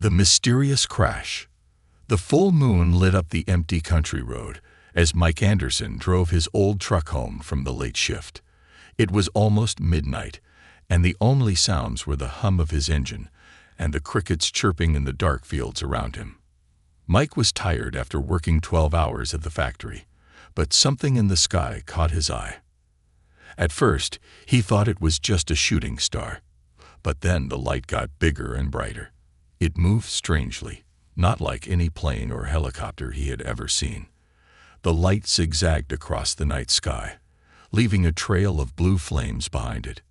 The mysterious crash. The full moon lit up the empty country road as Mike Anderson drove his old truck home from the late shift. It was almost midnight, and the only sounds were the hum of his engine and the crickets chirping in the dark fields around him. Mike was tired after working 12 hours at the factory, but something in the sky caught his eye. At first, he thought it was just a shooting star, but then the light got bigger and brighter. It moved strangely, not like any plane or helicopter he had ever seen. The light zigzagged across the night sky, leaving a trail of blue flames behind it.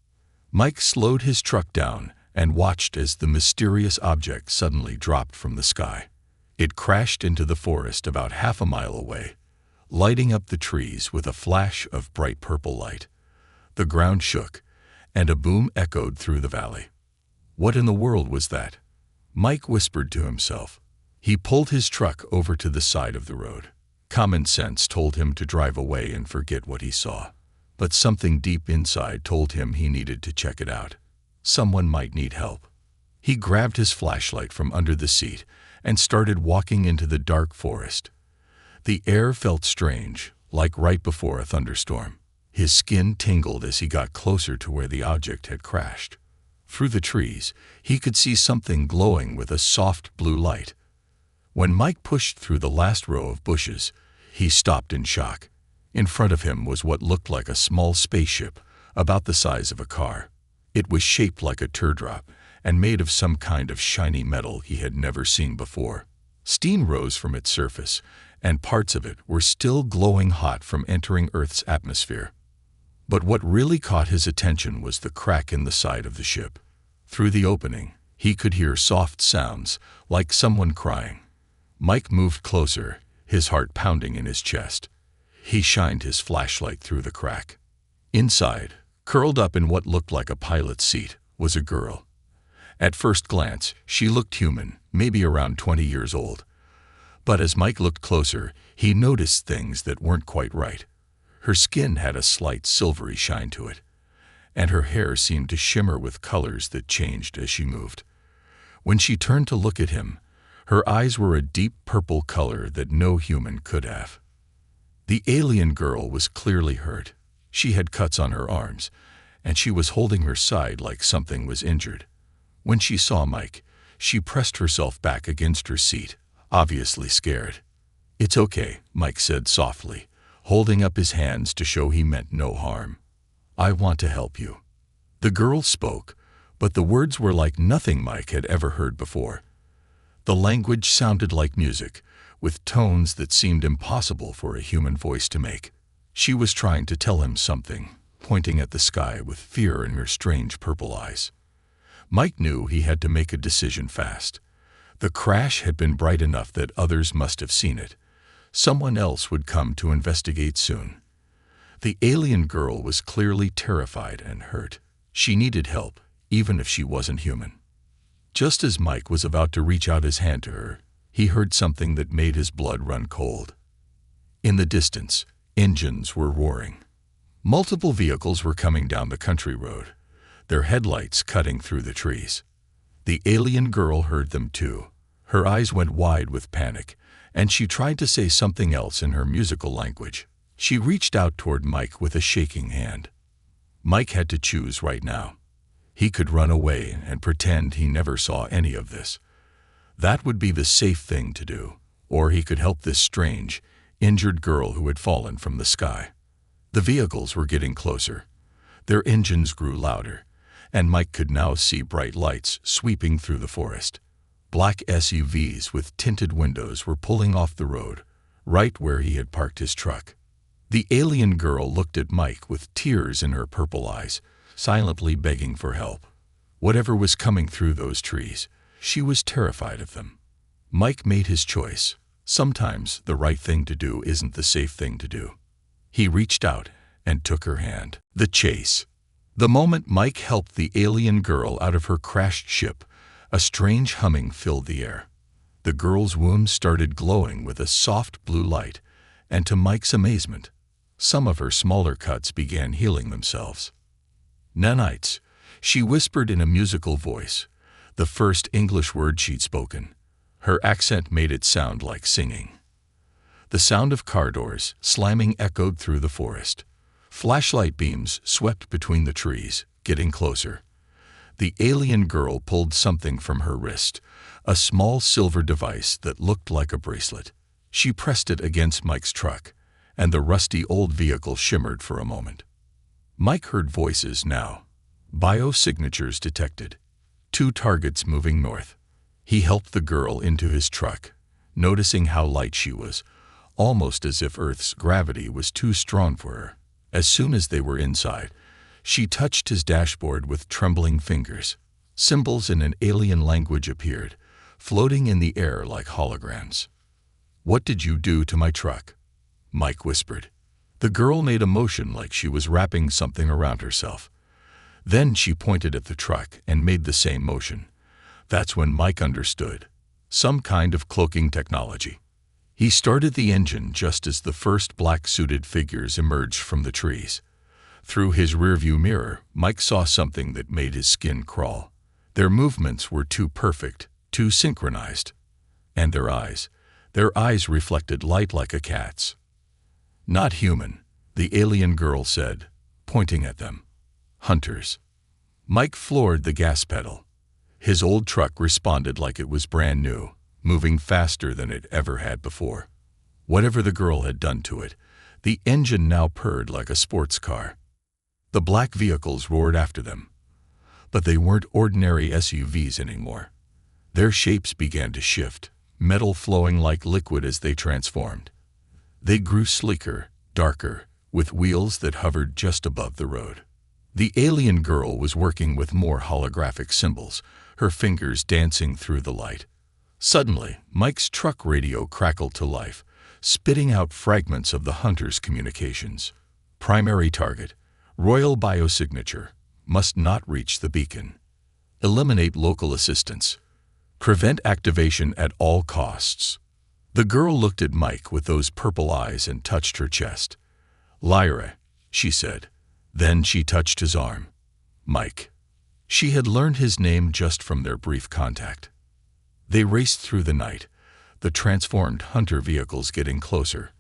Mike slowed his truck down and watched as the mysterious object suddenly dropped from the sky. It crashed into the forest about half a mile away, lighting up the trees with a flash of bright purple light. The ground shook, and a boom echoed through the valley. What in the world was that? Mike whispered to himself. He pulled his truck over to the side of the road. Common sense told him to drive away and forget what he saw. But something deep inside told him he needed to check it out. Someone might need help. He grabbed his flashlight from under the seat and started walking into the dark forest. The air felt strange, like right before a thunderstorm. His skin tingled as he got closer to where the object had crashed. Through the trees, he could see something glowing with a soft blue light. When Mike pushed through the last row of bushes, he stopped in shock. In front of him was what looked like a small spaceship, about the size of a car. It was shaped like a teardrop and made of some kind of shiny metal he had never seen before. Steam rose from its surface, and parts of it were still glowing hot from entering Earth's atmosphere. But what really caught his attention was the crack in the side of the ship. Through the opening, he could hear soft sounds, like someone crying. Mike moved closer, his heart pounding in his chest. He shined his flashlight through the crack. Inside, curled up in what looked like a pilot's seat, was a girl. At first glance, she looked human, maybe around 20 years old. But as Mike looked closer, he noticed things that weren't quite right. Her skin had a slight silvery shine to it, and her hair seemed to shimmer with colors that changed as she moved. When she turned to look at him, her eyes were a deep purple color that no human could have. The alien girl was clearly hurt. She had cuts on her arms, and she was holding her side like something was injured. When she saw Mike, she pressed herself back against her seat, obviously scared. "It's okay," Mike said softly, holding up his hands to show he meant no harm. "I want to help you." The girl spoke, but the words were like nothing Mike had ever heard before. The language sounded like music, with tones that seemed impossible for a human voice to make. She was trying to tell him something, pointing at the sky with fear in her strange purple eyes. Mike knew he had to make a decision fast. The crash had been bright enough that others must have seen it. Someone else would come to investigate soon. The alien girl was clearly terrified and hurt. She needed help, even if she wasn't human. Just as Mike was about to reach out his hand to her, he heard something that made his blood run cold. In the distance, engines were roaring. Multiple vehicles were coming down the country road, their headlights cutting through the trees. The alien girl heard them too. Her eyes went wide with panic, and she tried to say something else in her musical language. She reached out toward Mike with a shaking hand. Mike had to choose right now. He could run away and pretend he never saw any of this. That would be the safe thing to do, or he could help this strange, injured girl who had fallen from the sky. The vehicles were getting closer. Their engines grew louder, and Mike could now see bright lights sweeping through the forest. Black SUVs with tinted windows were pulling off the road, right where he had parked his truck. The alien girl looked at Mike with tears in her purple eyes, silently begging for help. Whatever was coming through those trees, she was terrified of them. Mike made his choice. Sometimes the right thing to do isn't the safe thing to do. He reached out and took her hand. The chase. The moment Mike helped the alien girl out of her crashed ship, a strange humming filled the air. The girl's wounds started glowing with a soft blue light, and to Mike's amazement, some of her smaller cuts began healing themselves. "Nanites," she whispered in a musical voice. the first English word she'd spoken. Her accent made it sound like singing. The sound of car doors slamming echoed through the forest. Flashlight beams swept between the trees, getting closer. The alien girl pulled something from her wrist, a small silver device that looked like a bracelet. She pressed it against Mike's truck, and the rusty old vehicle shimmered for a moment. Mike heard voices now. Biosignatures detected. 2 targets moving north. He helped the girl into his truck, noticing how light she was, almost as if Earth's gravity was too strong for her. As soon as they were inside, she touched his dashboard with trembling fingers. Symbols in an alien language appeared, floating in the air like holograms. "What did you do to my truck?" Mike whispered. The girl made a motion like she was wrapping something around herself. Then she pointed at the truck and made the same motion. That's when Mike understood. Some kind of cloaking technology. He started the engine just as the first black-suited figures emerged from the trees. Through his rearview mirror, Mike saw something that made his skin crawl. Their movements were too perfect, too synchronized. And their eyes reflected light like a cat's. "Not human," the alien girl said, pointing at them. "Hunters." Mike floored the gas pedal. His old truck responded like it was brand new, moving faster than it ever had before. Whatever the girl had done to it, the engine now purred like a sports car. The black vehicles roared after them. But they weren't ordinary SUVs anymore. Their shapes began to shift, metal flowing like liquid as they transformed. They grew sleeker, darker, with wheels that hovered just above the road. The alien girl was working with more holographic symbols, her fingers dancing through the light. Suddenly, Mike's truck radio crackled to life, spitting out fragments of the hunter's communications. Primary target, Royal Biosignature, must not reach the beacon. Eliminate local assistance. Prevent activation at all costs. The girl looked at Mike with those purple eyes and touched her chest. "Lyra," she said. Then she touched his arm. "Mike." She had learned his name just from their brief contact. They raced through the night, the transformed hunter vehicles getting closer.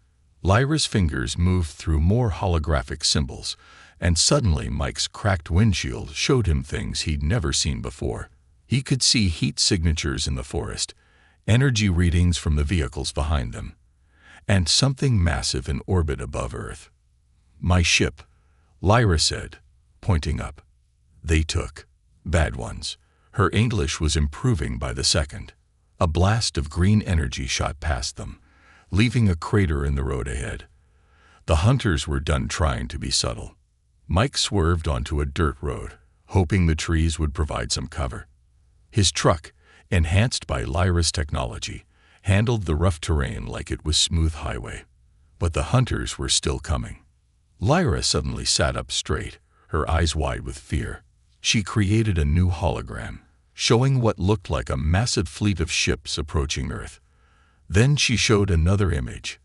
Lyra's fingers moved through more holographic symbols, and suddenly Mike's cracked windshield showed him things he'd never seen before. He could see heat signatures in the forest, energy readings from the vehicles behind them, and something massive in orbit above Earth. "My ship," Lyra said, pointing up. "They took bad ones." Her English was improving by the second. A blast of green energy shot past them, leaving a crater in the road ahead. The hunters were done trying to be subtle. Mike swerved onto a dirt road, hoping the trees would provide some cover. His truck, enhanced by Lyra's technology, handled the rough terrain like it was smooth highway. But the hunters were still coming. Lyra suddenly sat up straight, her eyes wide with fear. She created a new hologram, showing what looked like a massive fleet of ships approaching Earth. Then she showed another image,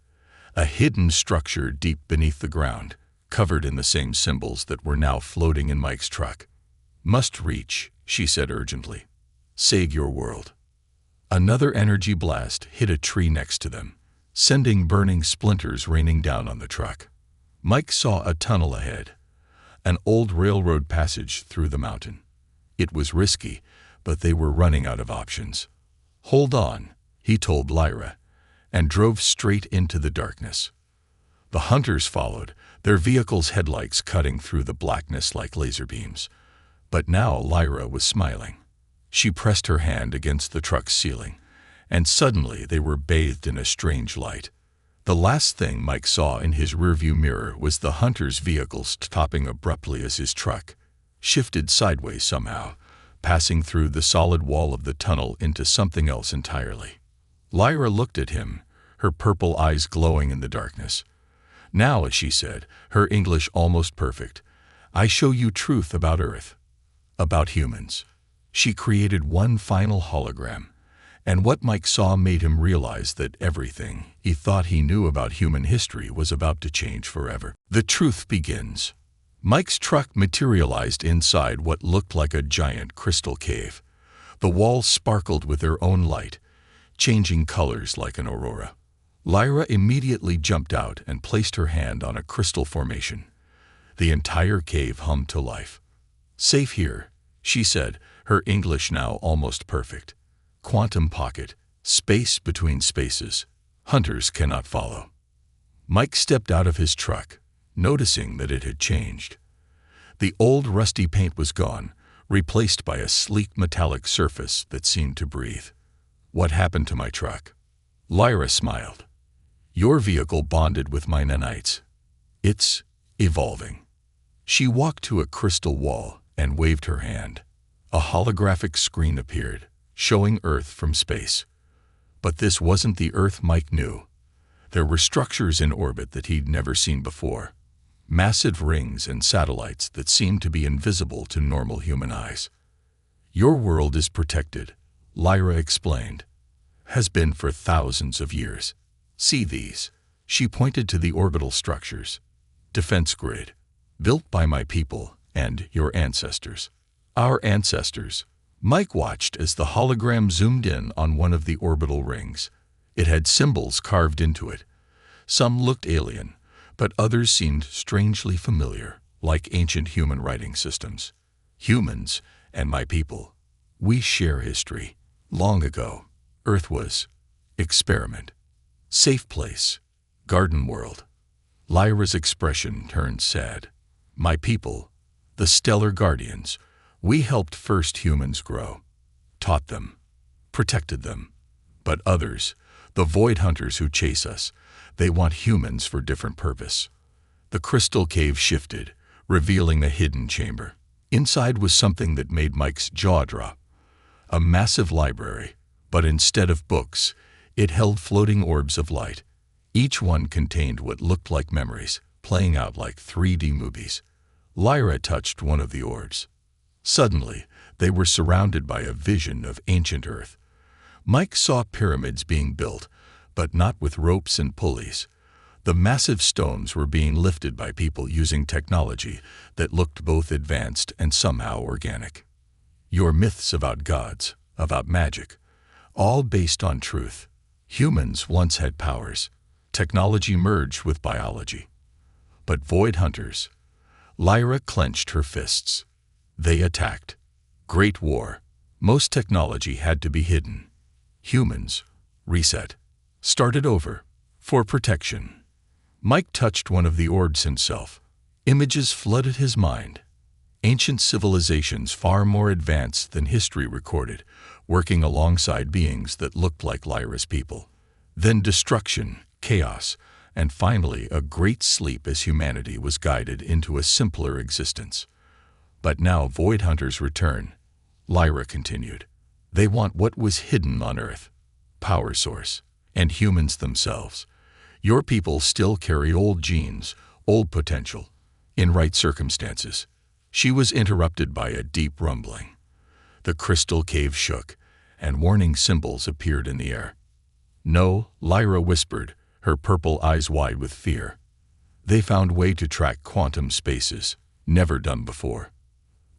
a hidden structure deep beneath the ground, covered in the same symbols that were now floating in Mike's truck. "Must reach," she said urgently. "Save your world." Another energy blast hit a tree next to them, sending burning splinters raining down on the truck. Mike saw a tunnel ahead, an old railroad passage through the mountain. It was risky, but they were running out of options. "Hold on," he told Lyra, and drove straight into the darkness. The hunters followed, their vehicle's headlights cutting through the blackness like laser beams. But now Lyra was smiling. She pressed her hand against the truck's ceiling, and suddenly they were bathed in a strange light. The last thing Mike saw in his rearview mirror was the hunter's vehicle stopping abruptly as his truck shifted sideways somehow, passing through the solid wall of the tunnel into something else entirely. Lyra looked at him, her purple eyes glowing in the darkness. "Now," she said, her English almost perfect, "I show you truth about Earth, about humans." She created one final hologram, and what Mike saw made him realize that everything he thought he knew about human history was about to change forever. The truth begins. Mike's truck materialized inside what looked like a giant crystal cave. The walls sparkled with their own light, changing colors like an aurora. Lyra immediately jumped out and placed her hand on a crystal formation. The entire cave hummed to life. "Safe here," she said, her English now almost perfect. "Quantum pocket, space between spaces. Hunters cannot follow." Mike stepped out of his truck, noticing that it had changed. The old rusty paint was gone, replaced by a sleek metallic surface that seemed to breathe. "What happened to my truck?" Lyra smiled. "Your vehicle bonded with my nanites. It's evolving." She walked to a crystal wall and waved her hand. A holographic screen appeared, showing Earth from space. But this wasn't the Earth Mike knew. There were structures in orbit that he'd never seen before. Massive rings and satellites that seemed to be invisible to normal human eyes. "Your world is protected," Lyra explained. "Has been for thousands of years. See these." She pointed to the orbital structures. "Defense grid. Built by my people and your ancestors." "Our ancestors." Mike watched as the hologram zoomed in on one of the orbital rings. It had symbols carved into it. Some looked alien, but others seemed strangely familiar, like ancient human writing systems. "Humans and my people. We share history. Long ago, Earth was experiment. Safe place. Garden world." Lyra's expression turned sad. "My people, the stellar guardians, we helped first humans grow, taught them, protected them. But others, the void hunters who chase us, they want humans for different purpose." The crystal cave shifted, revealing a hidden chamber. Inside was something that made Mike's jaw drop. A massive library, but instead of books, it held floating orbs of light. Each one contained what looked like memories, playing out like 3D movies. Lyra touched one of the orbs. Suddenly, they were surrounded by a vision of ancient Earth. Mike saw pyramids being built, but not with ropes and pulleys. The massive stones were being lifted by people using technology that looked both advanced and somehow organic. Your myths about gods, about magic, all based on truth. Humans once had powers. Technology merged with biology. But void hunters. Lyra clenched her fists. They attacked. Great war. Most technology had to be hidden. Humans, reset. Started over. For protection. Mike touched one of the orbs himself. Images flooded his mind. Ancient civilizations far more advanced than history recorded, working alongside beings that looked like Lyra's people. Then destruction, chaos, and finally a great sleep as humanity was guided into a simpler existence. But now void hunters return, Lyra continued. They want what was hidden on Earth, power source, and humans themselves. Your people still carry old genes, old potential, in right circumstances. She was interrupted by a deep rumbling. The crystal cave shook, and warning symbols appeared in the air. "No," Lyra whispered, her purple eyes wide with fear. "They found way to track quantum spaces, never done before."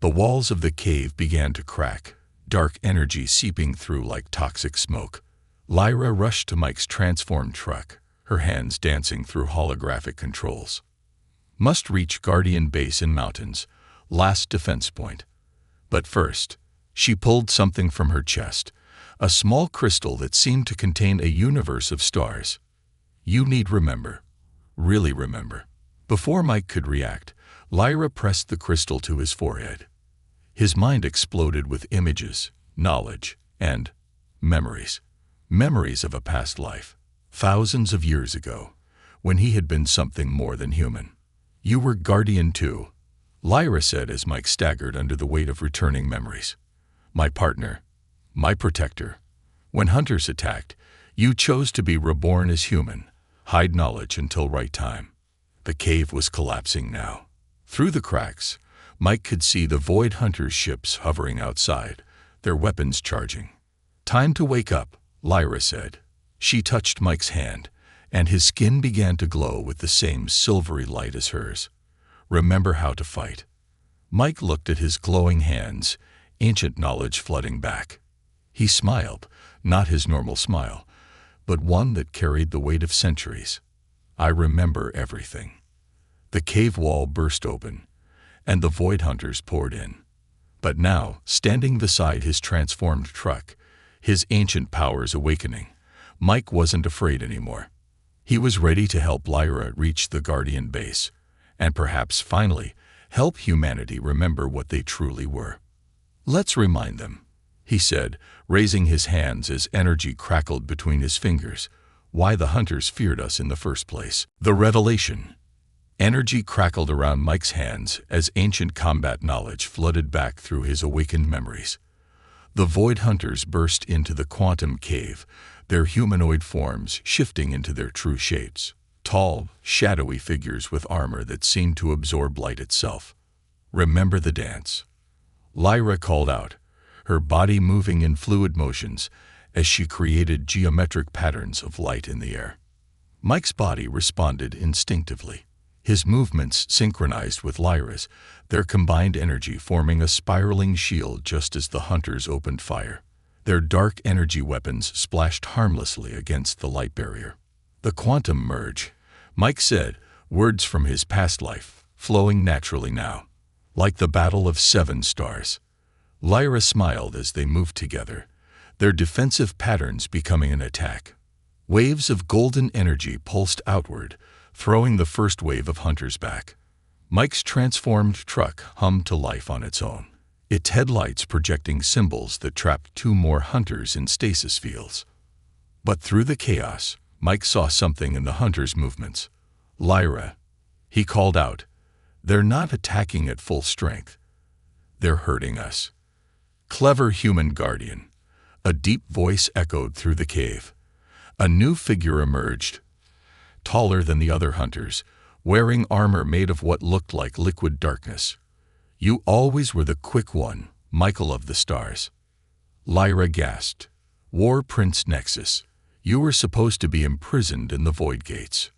The walls of the cave began to crack, dark energy seeping through like toxic smoke. Lyra rushed to Mike's transformed truck, her hands dancing through holographic controls. Must reach Guardian Base in mountains, last defense point. But first, she pulled something from her chest, a small crystal that seemed to contain a universe of stars. "You need remember. Really remember." Before Mike could react, Lyra pressed the crystal to his forehead. His mind exploded with images, knowledge, and memories. Memories of a past life, thousands of years ago, when he had been something more than human. "You were Guardian too," Lyra said as Mike staggered under the weight of returning memories. "My partner, my protector. When hunters attacked, you chose to be reborn as human, hide knowledge until right time." The cave was collapsing now. Through the cracks, Mike could see the void hunters' ships hovering outside, their weapons charging. "Time to wake up," Lyra said. She touched Mike's hand, and his skin began to glow with the same silvery light as hers. "Remember how to fight." Mike looked at his glowing hands, ancient knowledge flooding back. He smiled, not his normal smile, but one that carried the weight of centuries. "I remember everything." The cave wall burst open, and the void hunters poured in. But now, standing beside his transformed truck, his ancient powers awakening, Mike wasn't afraid anymore. He was ready to help Lyra reach the Guardian base, and perhaps finally help humanity remember what they truly were. "Let's remind them," he said, raising his hands as energy crackled between his fingers, "why the hunters feared us in the first place." The revelation. Energy crackled around Mike's hands as ancient combat knowledge flooded back through his awakened memories. The void hunters burst into the quantum cave, their humanoid forms shifting into their true shapes. Tall, shadowy figures with armor that seemed to absorb light itself. "Remember the dance," Lyra called out, her body moving in fluid motions as she created geometric patterns of light in the air. Mike's body responded instinctively. His movements synchronized with Lyra's, their combined energy forming a spiraling shield just as the hunters opened fire. Their dark energy weapons splashed harmlessly against the light barrier. "The quantum merge," Mike said, words from his past life, flowing naturally now. "Like the battle of 7 stars." Lyra smiled as they moved together, their defensive patterns becoming an attack. Waves of golden energy pulsed outward, throwing the first wave of hunters back. Mike's transformed truck hummed to life on its own, its headlights projecting symbols that trapped 2 more hunters in stasis fields. But through the chaos, Mike saw something in the hunters' movements. "Lyra," he called out, "they're not attacking at full strength. They're hurting us." "Clever human guardian," a deep voice echoed through the cave. A new figure emerged, taller than the other hunters, wearing armor made of what looked like liquid darkness. "You always were the quick one, Michael of the Stars." Lyra gasped. "War Prince Nexus, you were supposed to be imprisoned in the Void Gates."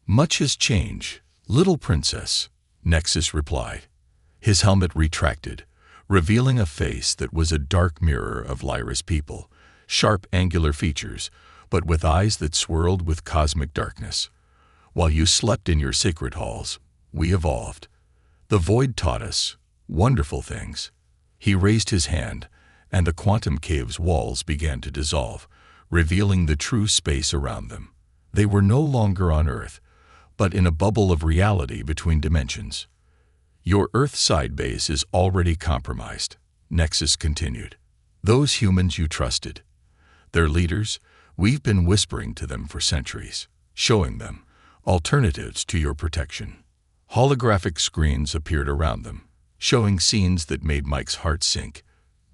"Much has changed, little princess," Nexus replied. His helmet retracted, revealing a face that was a dark mirror of Lyra's people, sharp angular features, but with eyes that swirled with cosmic darkness. "While you slept in your sacred halls, we evolved. The void taught us wonderful things." He raised his hand, and the quantum cave's walls began to dissolve, revealing the true space around them. They were no longer on Earth, but in a bubble of reality between dimensions. "Your Earth-side base is already compromised," Nexus continued. "Those humans you trusted, their leaders, we've been whispering to them for centuries, showing them alternatives to your protection." Holographic screens appeared around them, showing scenes that made Mike's heart sink.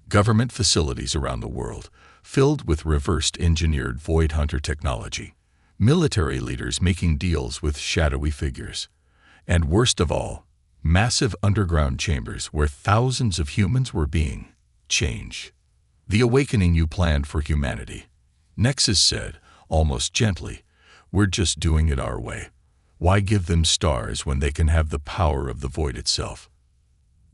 Government facilities around the world, filled with reversed-engineered void hunter technology. Military leaders making deals with shadowy figures. And worst of all, massive underground chambers where thousands of humans were being changed. "The awakening you planned for humanity," Nexus said, almost gently. "We're just doing it our way. Why give them stars when they can have the power of the void itself?"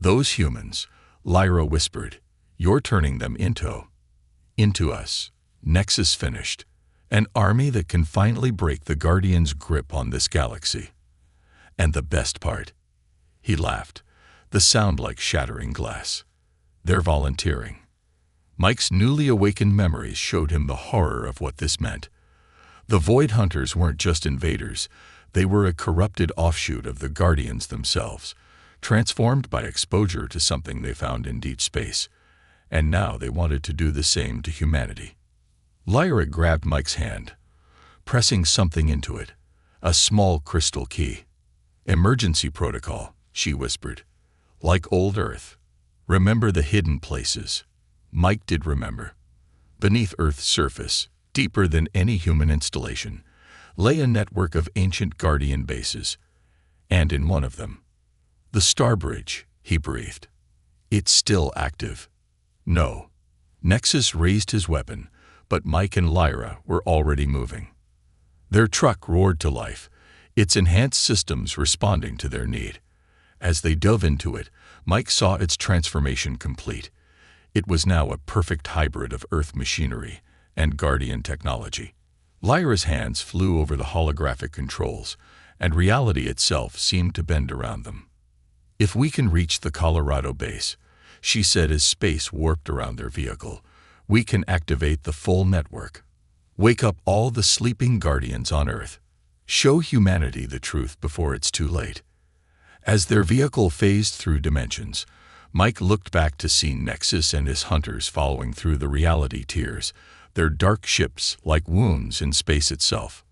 "Those humans," Lyra whispered, "you're turning them into us," Nexus finished. "An army that can finally break the Guardian's grip on this galaxy. And the best part," he laughed, the sound like shattering glass, "they're volunteering." Mike's newly awakened memories showed him the horror of what this meant. The Void Hunters weren't just invaders, they were a corrupted offshoot of the Guardians themselves, transformed by exposure to something they found in deep space, and now they wanted to do the same to humanity. Lyra grabbed Mike's hand, pressing something into it, a small crystal key. "Emergency protocol," she whispered. "Like old Earth. Remember the hidden places." Mike did remember. Beneath Earth's surface, deeper than any human installation, lay a network of ancient Guardian bases, and in one of them, "The Star Bridge," he breathed. "It's still active." "No." Nexus raised his weapon, but Mike and Lyra were already moving. Their truck roared to life, its enhanced systems responding to their need. As they dove into it, Mike saw its transformation complete. It was now a perfect hybrid of Earth machinery and Guardian technology. Lyra's hands flew over the holographic controls, and reality itself seemed to bend around them. "If we can reach the Colorado base," she said as space warped around their vehicle, "we can activate the full network. Wake up all the sleeping Guardians on Earth. Show humanity the truth before it's too late." As their vehicle phased through dimensions, Mike looked back to see Nexus and his hunters following through the reality tiers, their dark ships like wounds in space itself.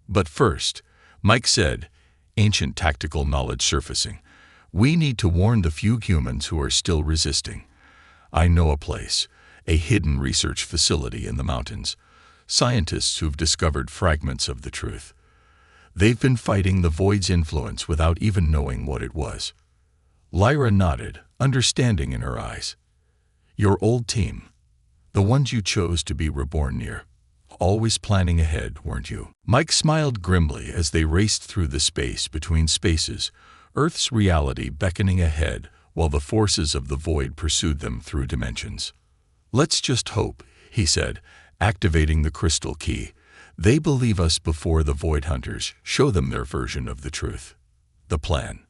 But first, Mike said, ancient tactical knowledge surfacing, "We need to warn the few humans who are still resisting. I know a place, a hidden research facility in the mountains, scientists who've discovered fragments of the truth. They've been fighting the Void's influence without even knowing what it was." Lyra nodded, understanding in her eyes. "Your old team, the ones you chose to be reborn near. Always planning ahead, weren't you?" Mike smiled grimly as they raced through the space between spaces, Earth's reality beckoning ahead while the forces of the Void pursued them through dimensions. "Let's just hope," he said, activating the crystal key. "They believe us before the Void Hunters show them their version of the truth." The plan.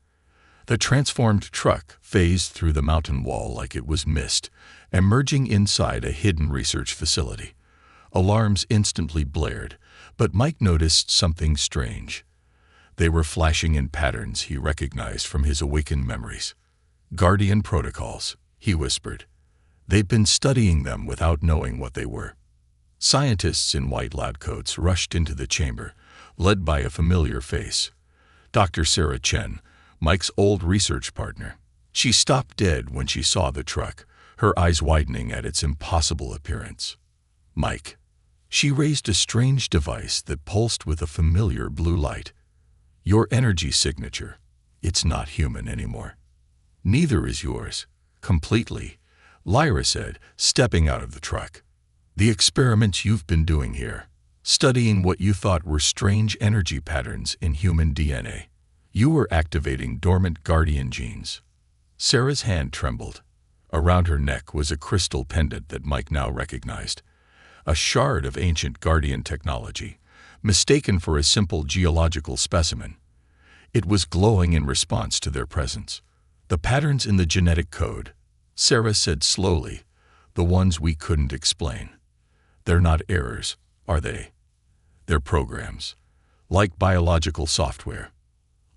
The transformed truck phased through the mountain wall like it was mist, emerging inside a hidden research facility. Alarms instantly blared, but Mike noticed something strange. They were flashing in patterns he recognized from his awakened memories. "Guardian protocols," he whispered. They'd been studying them without knowing what they were. Scientists in white lab coats rushed into the chamber, led by a familiar face. Dr. Sarah Chen, Mike's old research partner. She stopped dead when she saw the truck, her eyes widening at its impossible appearance. "Mike." She raised a strange device that pulsed with a familiar blue light. "Your energy signature. It's not human anymore." "Neither is yours. Completely," Lyra said, stepping out of the truck. "The experiments you've been doing here, studying what you thought were strange energy patterns in human DNA. You were activating dormant Guardian genes." Sarah's hand trembled. Around her neck was a crystal pendant that Mike now recognized. A shard of ancient Guardian technology, mistaken for a simple geological specimen. It was glowing in response to their presence. "The patterns in the genetic code," Sarah said slowly, "the ones we couldn't explain. They're not errors, are they? They're programs, like biological software."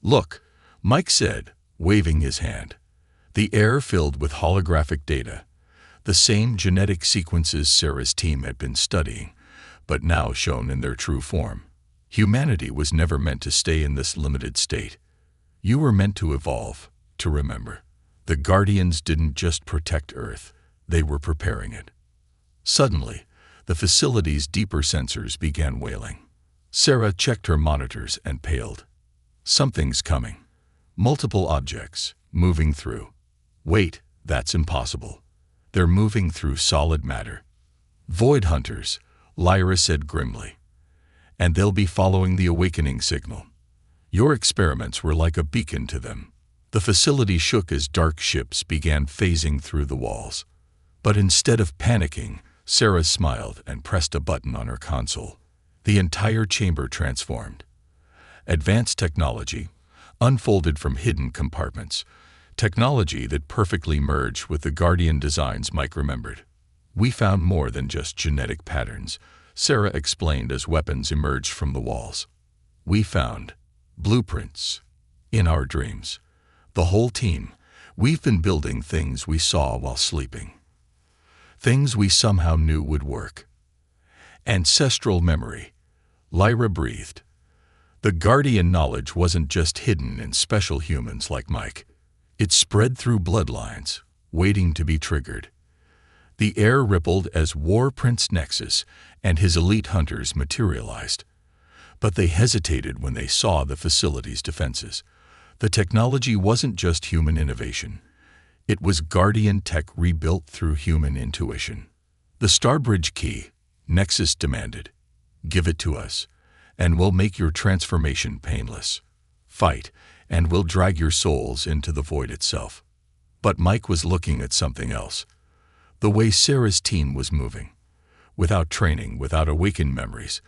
"Look," Mike said, waving his hand. The air filled with holographic data, the same genetic sequences Sarah's team had been studying, but now shown in their true form. Humanity was never meant to stay in this limited state. You were meant to evolve, to remember. The Guardians didn't just protect Earth, they were preparing it. Suddenly, the facility's deeper sensors began wailing. Sarah checked her monitors and paled. "Something's coming. Multiple objects, moving through." "Wait, that's impossible. They're moving through solid matter." "Void Hunters," Lyra said grimly. "And they'll be following the awakening signal. Your experiments were like a beacon to them." The facility shook as dark ships began phasing through the walls. But instead of panicking, Sarah smiled and pressed a button on her console. The entire chamber transformed. Advanced technology, unfolded from hidden compartments, technology that perfectly merged with the Guardian designs Mike remembered. "We found more than just genetic patterns," Sarah explained as weapons emerged from the walls. "We found blueprints in our dreams. The whole team, we've been building things we saw while sleeping. Things we somehow knew would work." "Ancestral memory," Lyra breathed. The Guardian knowledge wasn't just hidden in special humans like Mike. It spread through bloodlines, waiting to be triggered. The air rippled as War Prince Nexus and his elite hunters materialized. But they hesitated when they saw the facility's defenses. The technology wasn't just human innovation. It was Guardian tech rebuilt through human intuition. "The Starbridge key," Nexus demanded. "Give it to us, and we'll make your transformation painless. Fight, and we'll drag your souls into the void itself." But Mike was looking at something else. The way Sarah's team was moving, without training, without awakened memories,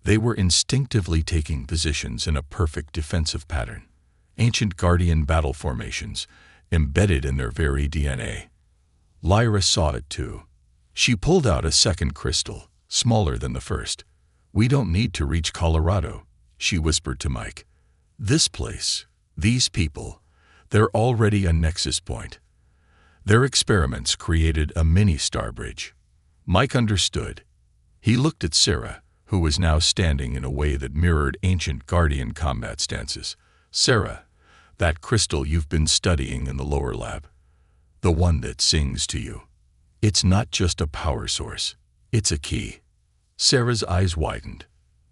they were instinctively taking positions in a perfect defensive pattern. Ancient Guardian battle formations, embedded in their very DNA. Lyra saw it too. She pulled out a second crystal, smaller than the first. "We don't need to reach Colorado," she whispered to Mike. "This place, these people, they're already a nexus point." Their experiments created a mini star bridge. Mike understood. He looked at Sarah, who was now standing in a way that mirrored ancient Guardian combat stances. "Sarah, that crystal you've been studying in the lower lab, the one that sings to you. It's not just a power source, it's a key." Sarah's eyes widened.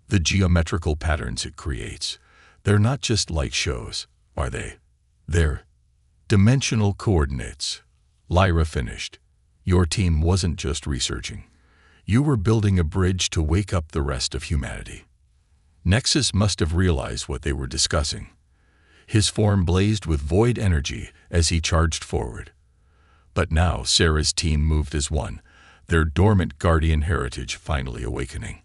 "The geometrical patterns it creates, they're not just light shows, are they? They're dimensional coordinates." Lyra finished. "Your team wasn't just researching. You were building a bridge to wake up the rest of humanity." Nexus must have realized what they were discussing. His form blazed with void energy as he charged forward. But now Sarah's team moved as one, their dormant Guardian heritage finally awakening.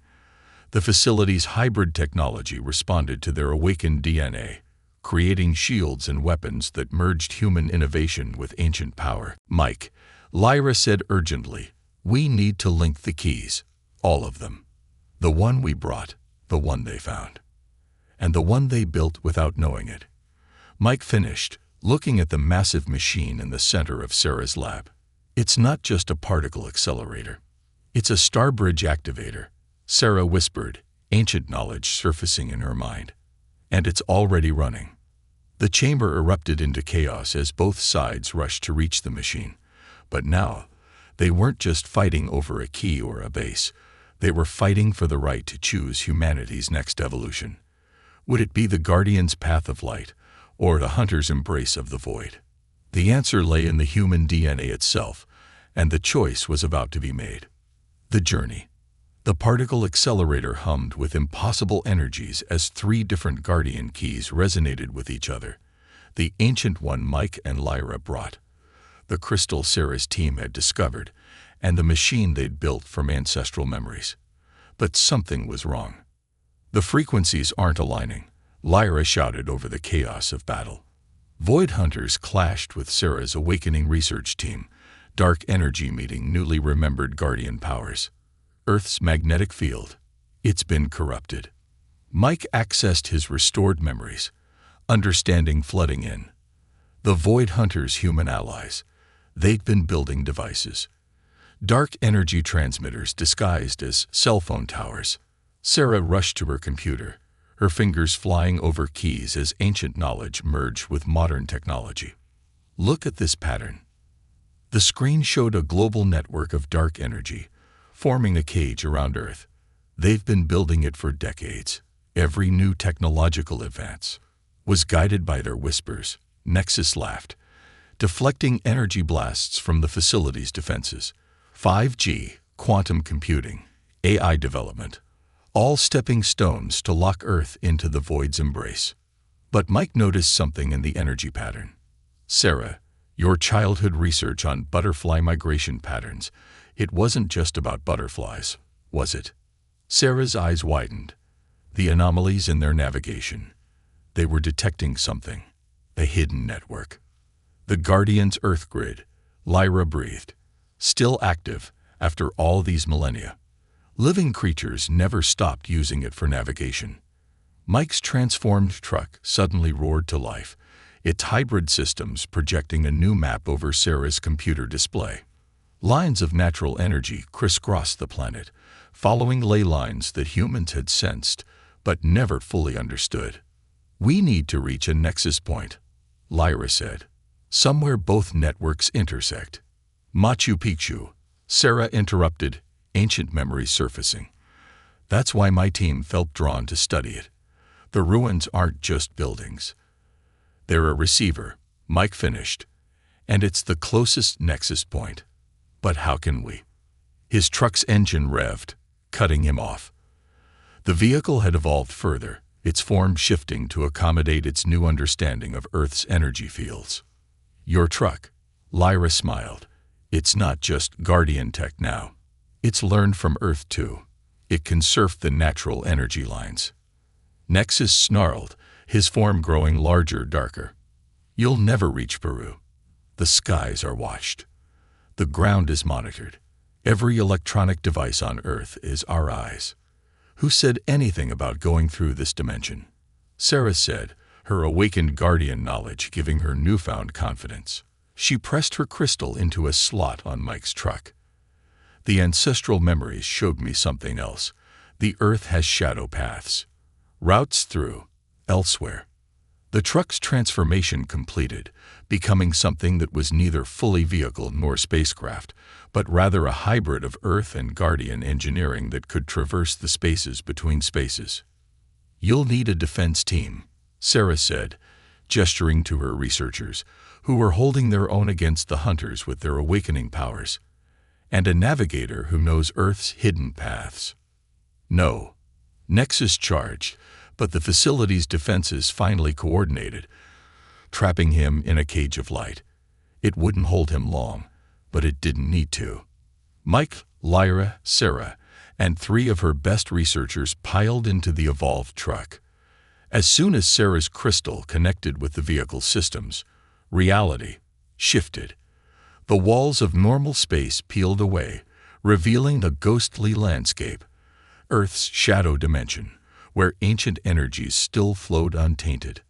The facility's hybrid technology responded to their awakened DNA, creating shields and weapons that merged human innovation with ancient power. "Mike," Lyra said urgently, "we need to link the keys, all of them. The one we brought, the one they found, and the one they built without knowing it." Mike finished, looking at the massive machine in the center of Sarah's lab. "It's not just a particle accelerator. It's a starbridge activator," Sarah whispered, ancient knowledge surfacing in her mind. "And it's already running." The chamber erupted into chaos as both sides rushed to reach the machine. But now, they weren't just fighting over a key or a base. They were fighting for the right to choose humanity's next evolution. Would it be the Guardian's path of light, or the Hunter's embrace of the void? The answer lay in the human DNA itself, and the choice was about to be made. The journey. The particle accelerator hummed with impossible energies as three different Guardian keys resonated with each other. The ancient one Mike and Lyra brought, the crystal Sarah's team had discovered, and the machine they'd built from ancestral memories. But something was wrong. "The frequencies aren't aligning," Lyra shouted over the chaos of battle. Void Hunters clashed with Sarah's awakening research team, dark energy meeting newly remembered Guardian powers. Earth's magnetic field, it's been corrupted. Mike accessed his restored memories, understanding flooding in. The Void Hunters' human allies, they'd been building devices. Dark energy transmitters disguised as cell phone towers. Sarah rushed to her computer, her fingers flying over keys as ancient knowledge merged with modern technology. "Look at this pattern." The screen showed a global network of dark energy, forming a cage around Earth. They've been building it for decades. Every new technological advance was guided by their whispers. Nexus laughed, deflecting energy blasts from the facility's defenses. 5G, quantum computing, AI development, all stepping stones to lock Earth into the void's embrace. But Mike noticed something in the energy pattern. "Sarah, your childhood research on butterfly migration patterns, it wasn't just about butterflies, was it?" Sarah's eyes widened. The anomalies in their navigation. They were detecting something, a hidden network. "The Guardian's Earth grid," Lyra breathed. "Still active after all these millennia. Living creatures never stopped using it for navigation." Mike's transformed truck suddenly roared to life, its hybrid systems projecting a new map over Sarah's computer display. Lines of natural energy crisscrossed the planet, following ley lines that humans had sensed but never fully understood. "We need to reach a nexus point," Lyra said. "Somewhere both networks intersect." "Machu Picchu," Sarah interrupted, ancient memories surfacing. "That's why my team felt drawn to study it. The ruins aren't just buildings. They're a receiver," Mike finished, "and it's the closest nexus point. But how can we?" His truck's engine revved, cutting him off. The vehicle had evolved further, its form shifting to accommodate its new understanding of Earth's energy fields. "Your truck," Lyra smiled. It's not just Guardian tech now. It's learned from Earth too. It can surf the natural energy lines. Nexus snarled, his form growing larger, darker. You'll never reach Peru. The skies are watched. The ground is monitored. Every electronic device on Earth is our eyes. Who said anything about going through this dimension? Sarah said, her awakened Guardian knowledge giving her newfound confidence. She pressed her crystal into a slot on Mike's truck. The ancestral memories showed me something else. The Earth has shadow paths. Routes through, elsewhere. The truck's transformation completed, becoming something that was neither fully vehicle nor spacecraft, but rather a hybrid of Earth and Guardian engineering that could traverse the spaces between spaces. You'll need a defense team, Sarah said, gesturing to her researchers, who were holding their own against the hunters with their awakening powers, and a navigator who knows Earth's hidden paths. No. Nexus charged, but the facility's defenses finally coordinated, trapping him in a cage of light. It wouldn't hold him long, but it didn't need to. Mike, Lyra, Sarah, and 3 of her best researchers piled into the evolved truck. As soon as Sarah's crystal connected with the vehicle systems, reality shifted. The walls of normal space peeled away, revealing the ghostly landscape, Earth's shadow dimension, where ancient energies still flowed untainted.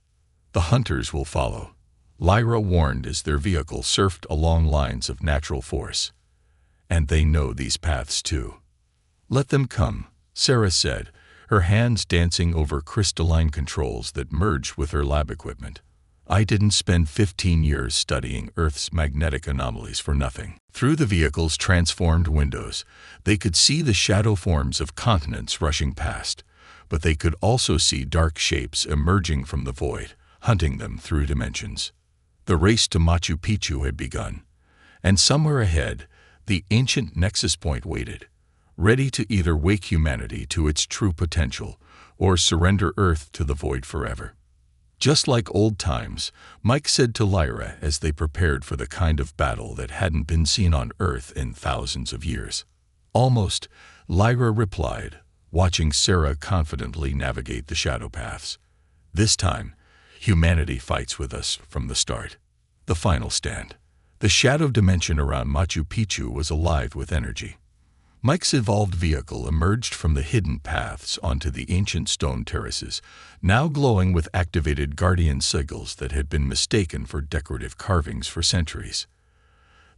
The hunters will follow, Lyra warned as their vehicle surfed along lines of natural force. And they know these paths too. Let them come, Sarah said, her hands dancing over crystalline controls that merged with her lab equipment. I didn't spend 15 years studying Earth's magnetic anomalies for nothing. Through the vehicle's transformed windows, they could see the shadow forms of continents rushing past, but they could also see dark shapes emerging from the void, hunting them through dimensions. The race to Machu Picchu had begun, and somewhere ahead, the ancient nexus point waited, ready to either wake humanity to its true potential or surrender Earth to the void forever. Just like old times, Mike said to Lyra as they prepared for the kind of battle that hadn't been seen on Earth in thousands of years. Almost, Lyra replied, watching Sarah confidently navigate the shadow paths. This time, humanity fights with us from the start. The final stand. The shadow dimension around Machu Picchu was alive with energy. Mike's evolved vehicle emerged from the hidden paths onto the ancient stone terraces, now glowing with activated Guardian sigils that had been mistaken for decorative carvings for centuries.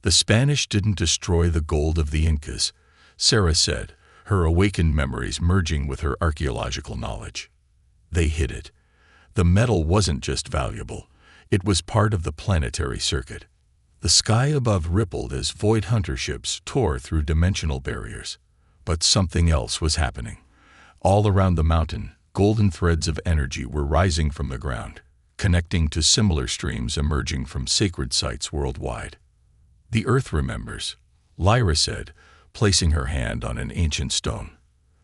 The Spanish didn't destroy the gold of the Incas, Sarah said, her awakened memories merging with her archaeological knowledge. They hid it. The metal wasn't just valuable, it was part of the planetary circuit. The sky above rippled as void hunter ships tore through dimensional barriers. But something else was happening. All around the mountain, golden threads of energy were rising from the ground, connecting to similar streams emerging from sacred sites worldwide. The Earth remembers, Lyra said, placing her hand on an ancient stone.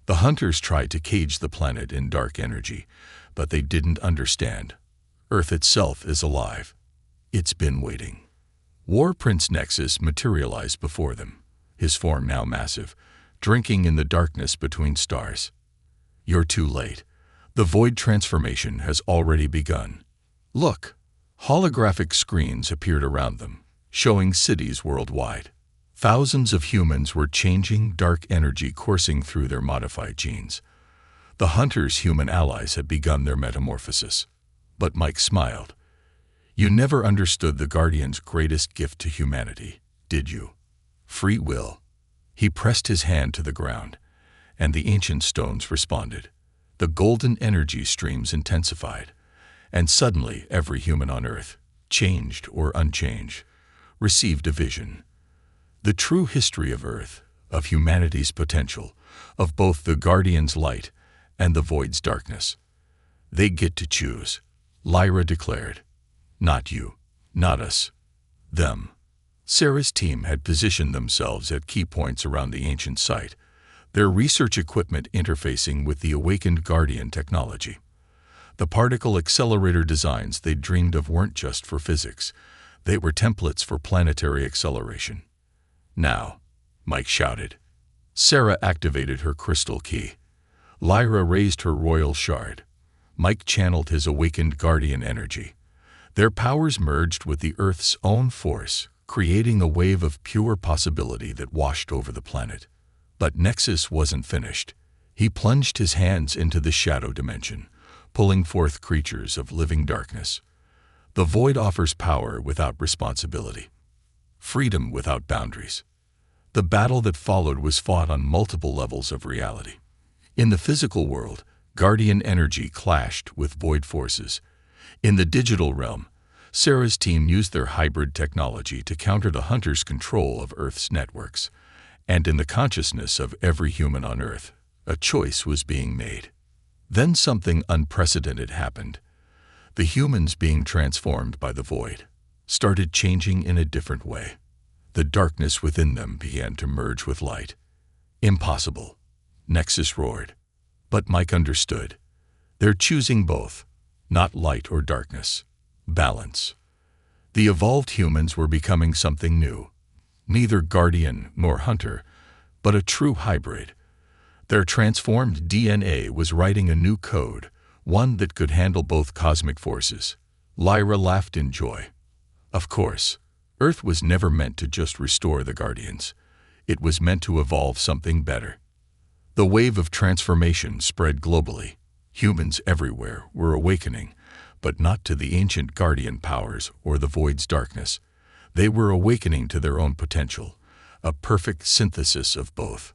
The hunters tried to cage the planet in dark energy, but they didn't understand. Earth itself is alive. It's been waiting. War Prince Nexus materialized before them, his form now massive, drinking in the darkness between stars. You're too late. The void transformation has already begun. Look! Holographic screens appeared around them, showing cities worldwide. Thousands of humans were changing, dark energy coursing through their modified genes. The hunters' human allies had begun their metamorphosis. But Mike smiled. You never understood the Guardian's greatest gift to humanity, did you? Free will. He pressed his hand to the ground, and the ancient stones responded. The golden energy streams intensified, and suddenly every human on Earth, changed or unchanged, received a vision. The true history of Earth, of humanity's potential, of both the Guardian's light and the void's darkness. They get to choose, Lyra declared. Not you, not us, them. Sarah's team had positioned themselves at key points around the ancient site, their research equipment interfacing with the awakened Guardian technology. The particle accelerator designs they'd dreamed of weren't just for physics, they were templates for planetary acceleration. "Now," Mike shouted. Sarah activated her crystal key. Lyra raised her royal shard. Mike channeled his awakened guardian energy. Their powers merged with the Earth's own force, creating a wave of pure possibility that washed over the planet. But Nexus wasn't finished. He plunged his hands into the shadow dimension, pulling forth creatures of living darkness. The void offers power without responsibility, freedom without boundaries. The battle that followed was fought on multiple levels of reality. In the physical world, guardian energy clashed with void forces. In the digital realm, Sarah's team used their hybrid technology to counter the Hunter's control of Earth's networks. And in the consciousness of every human on Earth, a choice was being made. Then something unprecedented happened. The humans being transformed by the void started changing in a different way. The darkness within them began to merge with light. "Impossible," Nexus roared. But Mike understood. They're choosing both, not light or darkness. Balance. The evolved humans were becoming something new. Neither guardian nor hunter, but a true hybrid. Their transformed DNA was writing a new code, one that could handle both cosmic forces. Lyra laughed in joy. Of course, Earth was never meant to just restore the Guardians. It was meant to evolve something better. The wave of transformation spread globally. Humans everywhere were awakening, but not to the ancient Guardian powers or the Void's darkness. They were awakening to their own potential, a perfect synthesis of both.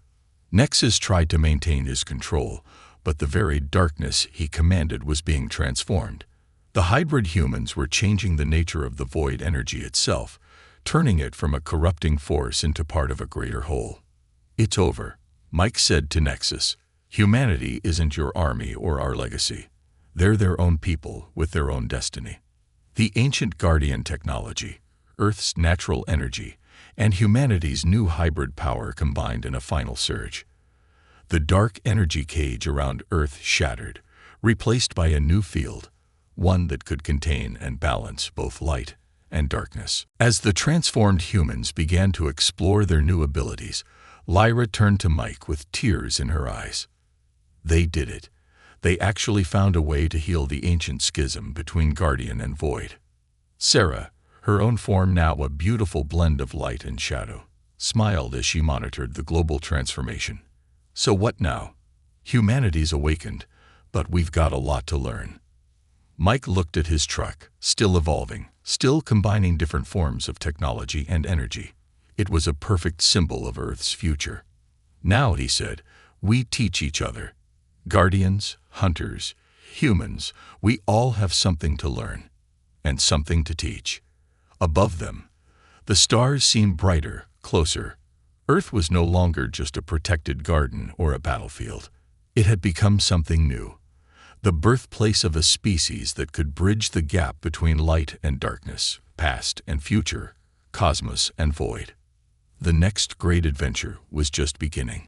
Nexus tried to maintain his control, but the very darkness he commanded was being transformed. The hybrid humans were changing the nature of the void energy itself, turning it from a corrupting force into part of a greater whole. "It's over," Mike said to Nexus. "Humanity isn't your army or our legacy. They're their own people with their own destiny." The ancient Guardian technology, Earth's natural energy, and humanity's new hybrid power combined in a final surge. The dark energy cage around Earth shattered, replaced by a new field, one that could contain and balance both light and darkness. As the transformed humans began to explore their new abilities, Lyra turned to Mike with tears in her eyes. They did it. They actually found a way to heal the ancient schism between Guardian and Void. Sarah, her own form now a beautiful blend of light and shadow, smiled as she monitored the global transformation. "So what now? Humanity's awakened, but we've got a lot to learn." Mike looked at his truck, still evolving, still combining different forms of technology and energy. It was a perfect symbol of Earth's future. "Now," he said, "we teach each other. Guardians, hunters, humans, we all have something to learn, and something to teach." Above them, the stars seemed brighter, closer. Earth was no longer just a protected garden or a battlefield. It had become something new, the birthplace of a species that could bridge the gap between light and darkness, past and future, cosmos and void. The next great adventure was just beginning.